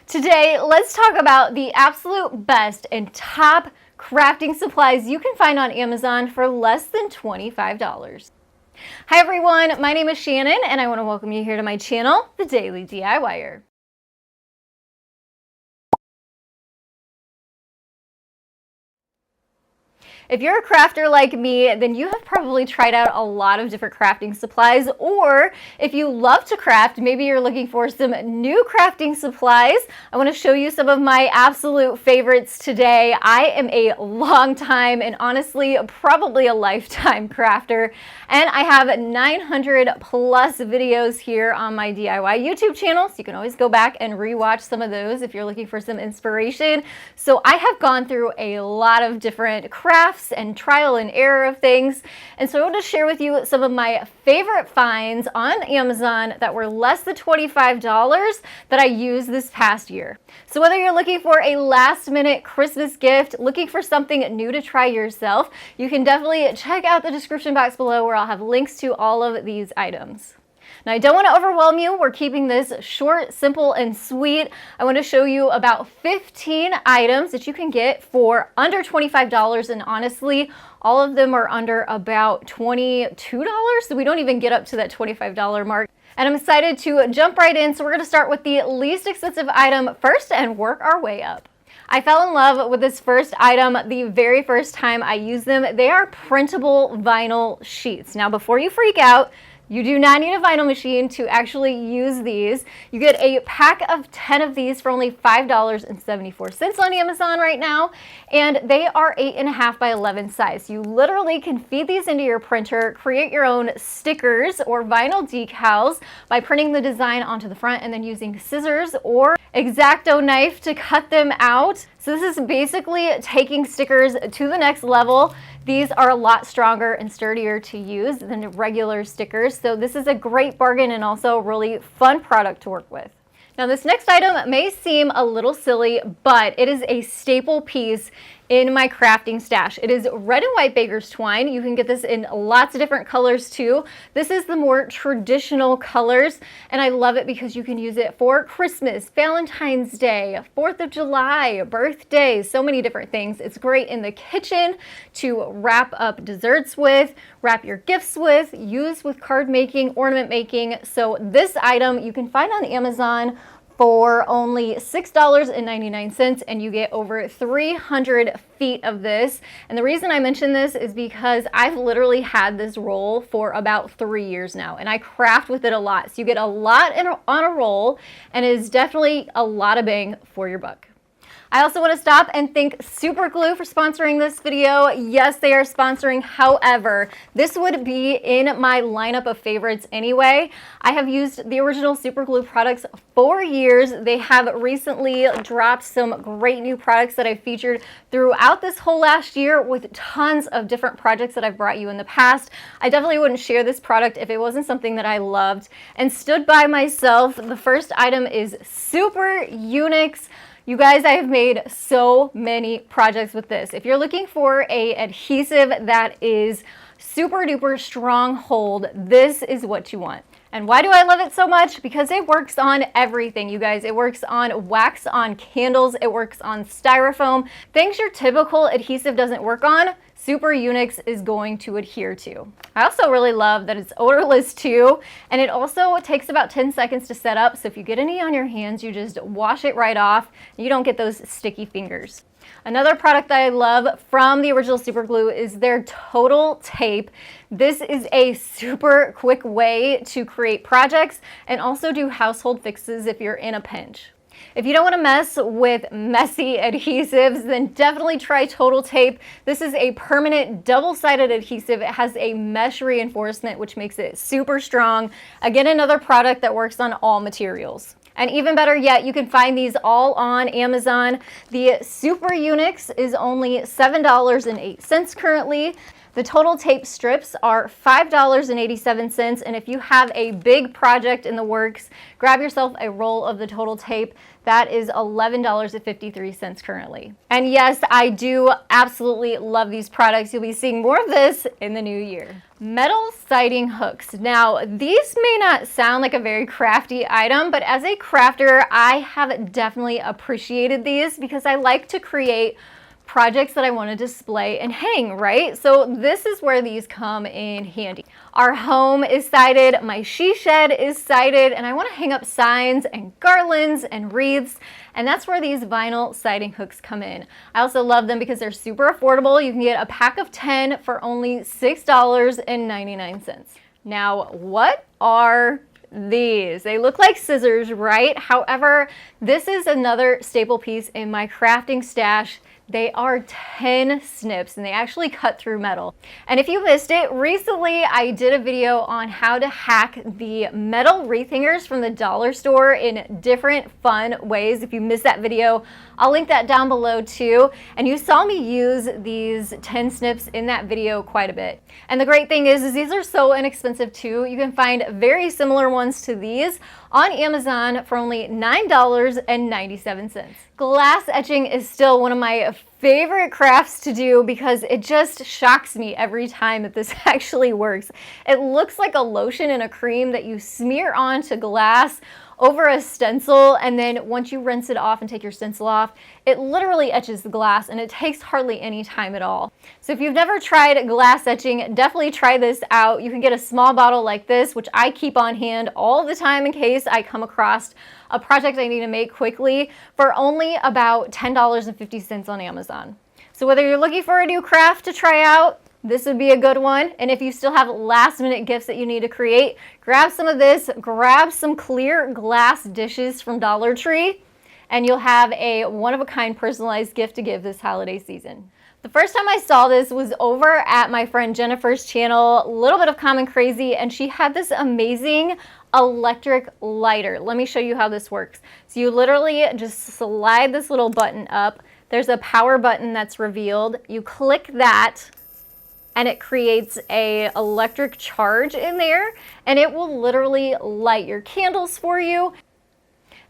Today, let's talk about the absolute best and top crafting supplies you can find on Amazon for less than $25. Hi everyone, my name is Shannon and I want to welcome you here to my channel, The Daily DIYer. If you're a crafter like me, then you have probably tried out a lot of different crafting supplies, or if you love to craft, maybe you're looking for some new crafting supplies. I want to show you some of my absolute favorites today. I am a long time and honestly probably a lifetime crafter, and I have 900 plus videos here on my DIY YouTube channel, so you can always go back and rewatch some of those if you're looking for some inspiration. So I have gone through a lot of different crafts and trial and error of things. And so I want to share with you some of my favorite finds on Amazon that were less than $25 that I used this past year. So whether you're looking for a last minute Christmas gift, looking for something new to try yourself, you can definitely check out the description box below where I'll have links to all of these items. Now, I don't want to overwhelm you. We're keeping this short, simple, and sweet. I want to show you about 15 items that you can get for under $25, and honestly, all of them are under about $22, so we don't even get up to that $25 mark. And I'm excited to jump right in, so we're going to start with the least expensive item first and work our way up. I fell in love with this first item the very first time I used them. They are printable vinyl sheets. Now, before you freak out, you do not need a vinyl machine to actually use these. You get a pack of 10 of these for only $5.74 on Amazon right now, and they are 8.5 by 11 size. You literally can feed these into your printer, create your own stickers or vinyl decals by printing the design onto the front and then using scissors or X-Acto knife to cut them out. So this is basically taking stickers to the next level. These are a lot stronger and sturdier to use than regular stickers. So this is a great bargain and also a really fun product to work with. Now this next item may seem a little silly, but it is a staple piece in my crafting stash. It is red and white baker's twine. You can get this in lots of different colors too. This is the more traditional colors, and I love it because you can use it for Christmas, Valentine's Day, 4th of July, birthdays, so many different things. It's great in the kitchen to wrap up desserts with, wrap your gifts with, use with card making, ornament making. So this item you can find on Amazon for only $6.99, and you get over 300 feet of this. And the reason I mention this is because I've literally had this roll for about 3 years now, and I craft with it a lot. So you get a lot on a roll, and it is definitely a lot of bang for your buck. I also want to stop and thank Super Glue for sponsoring this video. Yes, they are sponsoring. However, this would be in my lineup of favorites anyway. I have used the original Super Glue products for years. They have recently dropped some great new products that I've featured throughout this whole last year with tons of different projects that I've brought you in the past. I definitely wouldn't share this product if it wasn't something that I loved and stood by myself. The first item is Super Unix. You guys, I have made so many projects with this. If you're looking for an adhesive that is super duper strong hold, this is what you want. And why do I love it so much? Because it works on everything, you guys. It works on wax, on candles, it works on styrofoam. Things your typical adhesive doesn't work on, Super Unix is going to adhere to. I also really love that it's odorless too, and it also takes about 10 seconds to set up, so if you get any on your hands, you just wash it right off, and you don't get those sticky fingers. Another product that I love from the original Super Glue is their Total Tape. This is a super quick way to create projects and also do household fixes if you're in a pinch. If you don't want to mess with messy adhesives, then definitely try Total Tape. This is a permanent double-sided adhesive. It has a mesh reinforcement, which makes it super strong. Again, another product that works on all materials. And even better yet, you can find these all on Amazon. The Super Unix is only $7.08 currently. The total tape strips are $5.87, and if you have a big project in the works, grab yourself a roll of the total tape. That is $11.53 currently. And yes, I do absolutely love these products. You'll be seeing more of this in the new year. Metal siding hooks. Now, these may not sound like a very crafty item, but as a crafter, I have definitely appreciated these because I like to create projects that I want to display and hang, right? So this is where these come in handy. Our home is sided, my she shed is sided, and I want to hang up signs and garlands and wreaths, and that's where these vinyl siding hooks come in. I also love them because they're super affordable. You can get a pack of 10 for only $6.99. Now, what are these? They look like scissors, right? However, this is another staple piece in my crafting stash. They are 10 snips and they actually cut through metal. And if you missed it, recently I did a video on how to hack the metal wreath hangers from the dollar store in different fun ways. If you missed that video, I'll link that down below too. And you saw me use these 10 snips in that video quite a bit. And the great thing is these are so inexpensive too. You can find very similar ones to these on Amazon for only $9.97. Glass etching is still one of my favorite crafts to do because it just shocks me every time that this actually works. It looks like a lotion and a cream that you smear onto glass over a stencil, and then once you rinse it off and take your stencil off, it literally etches the glass and it takes hardly any time at all. So if you've never tried glass etching, definitely try this out. You can get a small bottle like this, which I keep on hand all the time in case I come across a project I need to make quickly, for only about $10.50 on Amazon. So whether you're looking for a new craft to try out, this would be a good one. And if you still have last minute gifts that you need to create, grab some of this, grab some clear glass dishes from Dollar Tree, and you'll have a one-of-a-kind personalized gift to give this holiday season. The first time I saw this was over at my friend Jennifer's channel, a little bit of Common Crazy, and she had this amazing electric lighter. Let me show you how this works. So you literally just slide this little button up. There's a power button that's revealed. You click that, and it creates a electric charge in there, and it will literally light your candles for you.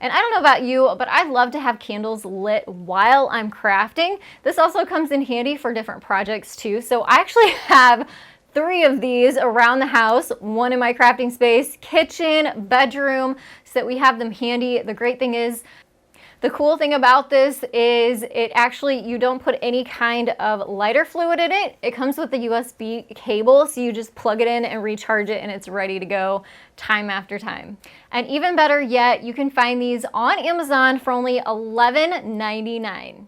And I don't know about you, but I love to have candles lit while I'm crafting. This also comes in handy for different projects too. So I actually have 3 of these around the house, one in my crafting space, kitchen, bedroom, so that we have them handy. The great thing is, the cool thing about this is it actually, you don't put any kind of lighter fluid in it. It comes with a USB cable, so you just plug it in and recharge it and it's ready to go time after time. And even better yet, you can find these on Amazon for only $11.99.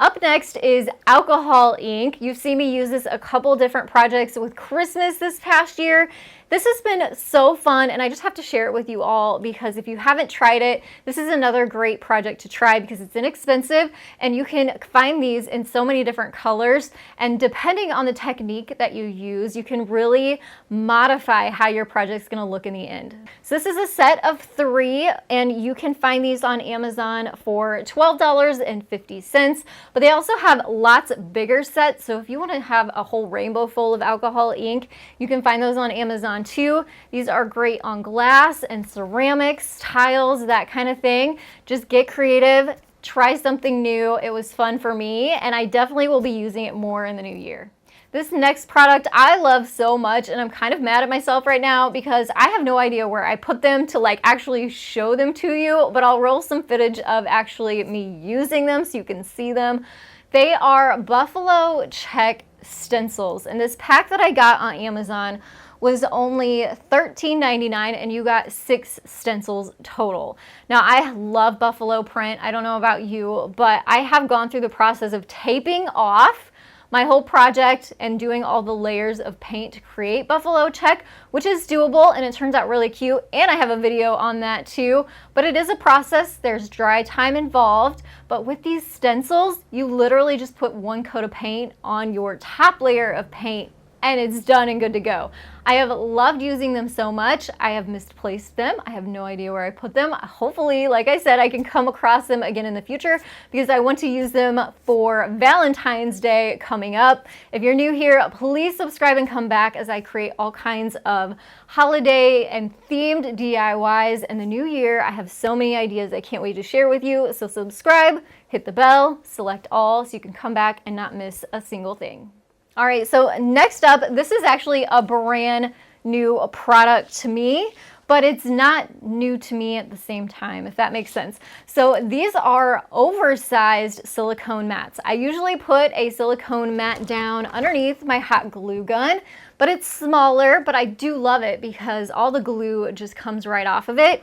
Up next is alcohol ink. You've seen me use this a couple different projects with Christmas this past year. This has been so fun, and I just have to share it with you all because if you haven't tried it, this is another great project to try because it's inexpensive and you can find these in so many different colors, and depending on the technique that you use, you can really modify how your project's going to look in the end. So this is a set of 3, and you can find these on Amazon for $12.50, but they also have lots bigger sets, so if you want to have a whole rainbow full of alcohol ink, you can find those on Amazon too. These are great on glass and ceramics, tiles, that kind of thing. Just get creative, try something new. It was fun for me, and I definitely will be using it more in the new year. This next product I love so much, and I'm kind of mad at myself right now because I have no idea where I put them to like actually show them to you, but I'll roll some footage of actually me using them so you can see them. They are buffalo check stencils, and this pack that I got on Amazon was only $13.99, and you got 6 stencils total. Now, I love buffalo print. I don't know about you, but I have gone through the process of taping off my whole project and doing all the layers of paint to create buffalo check, which is doable and it turns out really cute, and I have a video on that too, but it is a process. There's dry time involved, but with these stencils, you literally just put 1 coat of paint on your top layer of paint and it's done and good to go. I have loved using them so much. I have misplaced them. I have no idea where I put them. Hopefully, like I said, I can come across them again in the future because I want to use them for Valentine's Day coming up. If you're new here, please subscribe and come back as I create all kinds of holiday and themed DIYs in the new year. I have so many ideas I can't wait to share with you. So subscribe, hit the bell, select all so you can come back and not miss a single thing. All right, so next up, this is actually a brand new product to me, but it's not new to me at the same time, if that makes sense. So these are oversized silicone mats. I usually put a silicone mat down underneath my hot glue gun, but it's smaller, but I do love it because all the glue just comes right off of it.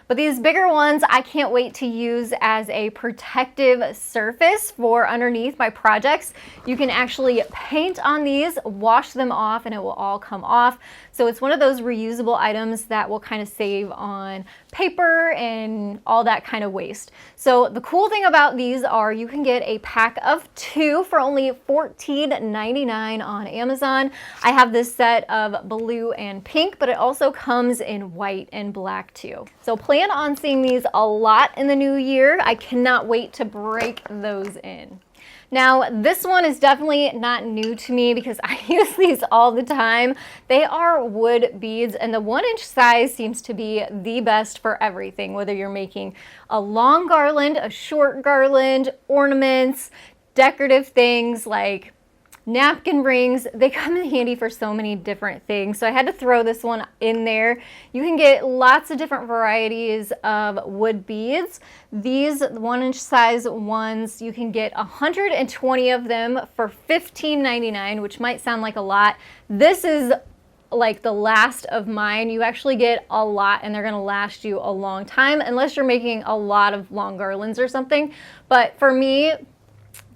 But these bigger ones, I can't wait to use as a protective surface for underneath my projects. You can actually paint on these, wash them off, and it will all come off. So it's one of those reusable items that will kind of save on paper and all that kind of waste. So the cool thing about these are you can get a pack of 2 for only $14.99 on Amazon. I have this set of blue and pink, but it also comes in white and black too. So plan on seeing these a lot in the new year. I cannot wait to break those in. Now, this one is definitely not new to me because I use these all the time. They are wood beads, and the 1-inch size seems to be the best for everything, whether you're making a long garland, a short garland, ornaments, decorative things like napkin rings. They come in handy for so many different things. So I had to throw this one in there. You can get lots of different varieties of wood beads. These 1-inch size ones, you can get 120 of them for $15.99, which might sound like a lot. This is like the last of mine. You actually get a lot and they're gonna last you a long time unless you're making a lot of long garlands or something. But for me,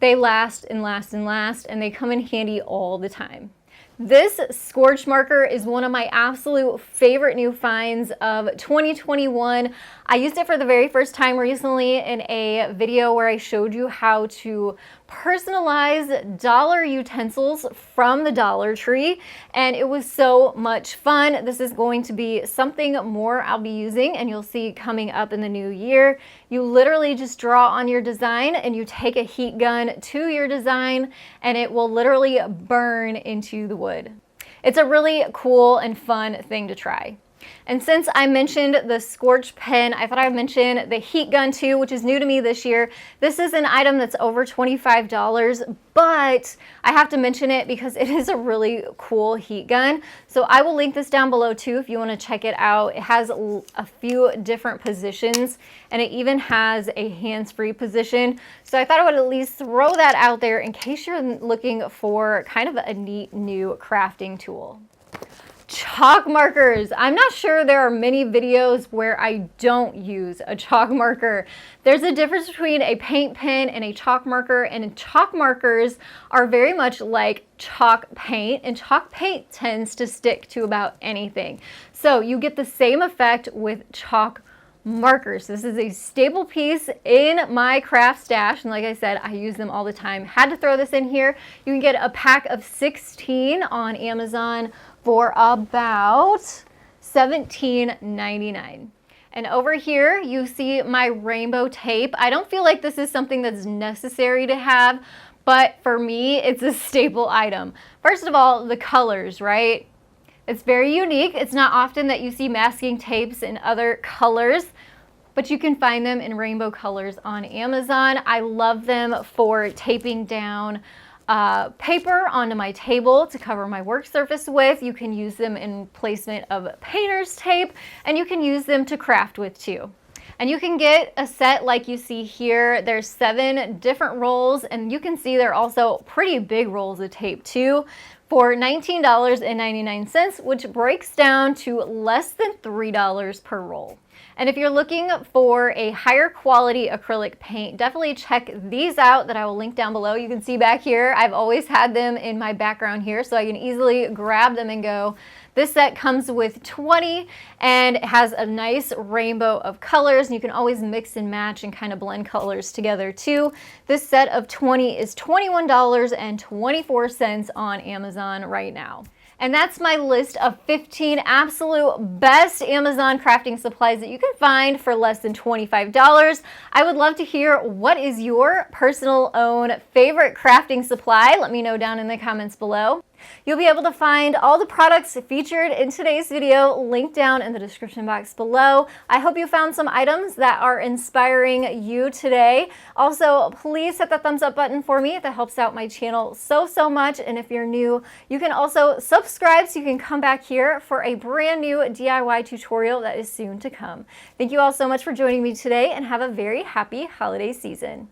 they last and last and last, and they come in handy all the time. This Scorch marker is one of my absolute favorite new finds of 2021. I used it for the very first time recently in a video where I showed you how to personalize dollar utensils from the Dollar Tree, and it was so much fun. This is going to be something more I'll be using, and you'll see coming up in the new year. You literally just draw on your design and you take a heat gun to your design and it will literally burn into the wood. It's a really cool and fun thing to try. And since I mentioned the Scorch Pen, I thought I would mention the heat gun too, which is new to me this year. This is an item that's over $25, but I have to mention it because it is a really cool heat gun. So I will link this down below too if you want to check it out. It has a few different positions and it even has a hands-free position. So I thought I would at least throw that out there in case you're looking for kind of a neat new crafting tool. Chalk markers. I'm not sure there are many videos where I don't use a chalk marker. There's a difference between a paint pen and a chalk marker, and chalk markers are very much like chalk paint, and chalk paint tends to stick to about anything. So you get the same effect with chalk markers. This is a staple piece in my craft stash, and like I said, I use them all the time. Had to throw this in here. You can get a pack of 16 on Amazon for about $17.99. And over here, you see my rainbow tape. I don't feel like this is something that's necessary to have, but for me, it's a staple item. First of all, the colors, right? It's very unique. It's not often that you see masking tapes in other colors, but you can find them in rainbow colors on Amazon. I love them for taping down paper onto my table to cover my work surface with. You can use them in placement of painter's tape, and you can use them to craft with too. And you can get a set like you see here. There's 7 different rolls, and you can see they're also pretty big rolls of tape too, for $19.99, which breaks down to less than $3 per roll. And if you're looking for a higher quality acrylic paint, definitely check these out that I will link down below. You can see back here, I've always had them in my background here, so I can easily grab them and go. This set comes with 20 and it has a nice rainbow of colors, and you can always mix and match and kind of blend colors together too. This set of 20 is $21.24 on Amazon right now. And that's my list of 15 absolute best Amazon crafting supplies that you can find for less than $25. I would love to hear, what is your personal own favorite crafting supply? Let me know down in the comments below. You'll be able to find all the products featured in today's video linked down in the description box below. I hope you found some items that are inspiring you today. Also, please hit the thumbs up button for me. That helps out my channel so much. And if you're new, you can also subscribe so you can come back here for a brand new DIY tutorial that is soon to come. Thank you all so much for joining me today, and have a very happy holiday season.